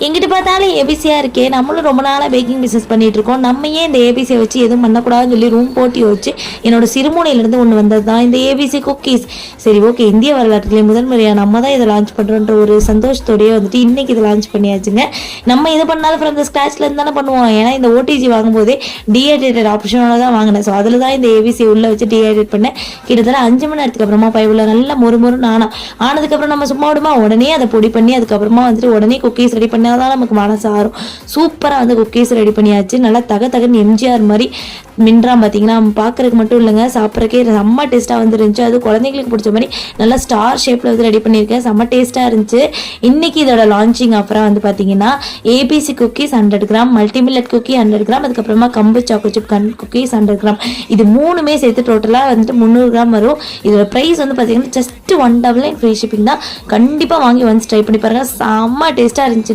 எங்கிட்ட பார்த்தாலும் ஏபிசியாக இருக்கே, நம்மளும் ரொம்ப நாளாக பேக்கிங் பிஸ்னஸ் பண்ணிகிட்டு இருக்கோம், நம்ம ஏன் இந்த ஏபிசியை வச்சு எதுவும் பண்ணக்கூடாதுன்னு சொல்லி ரூம் போட்டி வச்சு என்னோட சிறுமுனையிலேருந்து ஒன்று வந்தது தான் இந்த ஏபிசி குக்கீஸ். சரி ஓகே, இந்திய வரலாற்றுலேயே முதல் முறையாக நம்ம தான் இதை லான்ச் பண்ணுறோன்ற ஒரு சந்தோஷத்தோடையே வந்துட்டு இன்றைக்கி இதை லான்ச் பண்ணியாச்சுங்க. நம்ம இதை பண்ணாலும் ஃப்ரம் த ஸ்க்ராட்ச்லேருந்து தானே பண்ணுவோம். ஏன்னா இந்த ஓடிஜி வாங்கும்போதே டீஹைட்ரேட்டட் ஆப்ஷனோட தான் வாங்கினேன். ஸோ அதில் தான் இந்த ஏபிசி உள்ளே வச்சு டீஹைட்ரேட் பண்ணேன். கிட்டத்தட்ட 5 மணி நேரத்துக்கு அப்புறமா பைவில் நல்லா மொறுமொறுன்னு ஆனதுக்கப்புறம் நம்ம சும்மா விடுமா, உடனே அதை பொடி பண்ணி அதுக்கப்புறமா வந்துட்டு உடனே குக்கீஸ் ரெடி பண்ணால் தான் நமக்கு மனசு ஆறும். சூப்பராக வந்து குக்கீஸ் ரெடி பண்ணியாச்சு. நல்லா தகன்னு எம்ஜிஆர் மாதிரி மின்றாம் பார்த்தீங்கன்னா, பார்க்குறதுக்கு மட்டும் இல்லைங்க, சாப்பிட்றக்கே செம்ம டேஸ்ட்டாக வந்து இருந்துச்சு. அது குழந்தைங்களுக்கு பிடிச்ச மாதிரி நல்லா ஸ்டார் ஷேப்பில் வந்து ரெடி பண்ணியிருக்கேன். செம்ம டேஸ்ட்டாக இருந்துச்சு. இன்றைக்கி இதோட லான்ச்சிங் ஆஃபராக வந்து பார்த்தீங்கன்னா ABC cookies 100 gram, multi millet cookie 100 gram, அதுக்கப்புறமா கம்பு சாக்கோ சிப் குக்கீஸ் 100 கிராம், இது மூணுமே சேர்த்து டோட்டலாக வந்துட்டு 300 கிராம் வரும். இதோட ப்ரைஸ் வந்து பார்த்தீங்கன்னா ஜஸ்ட் 199 ஃப்ரீ ஷிப்பிங் தான். கண்டிப்பாக வாங்கி வந்து ட்ரை பண்ணி பாருங்கள், செம்ம டேஸ்ட்டாக இருந்துச்சுங்க.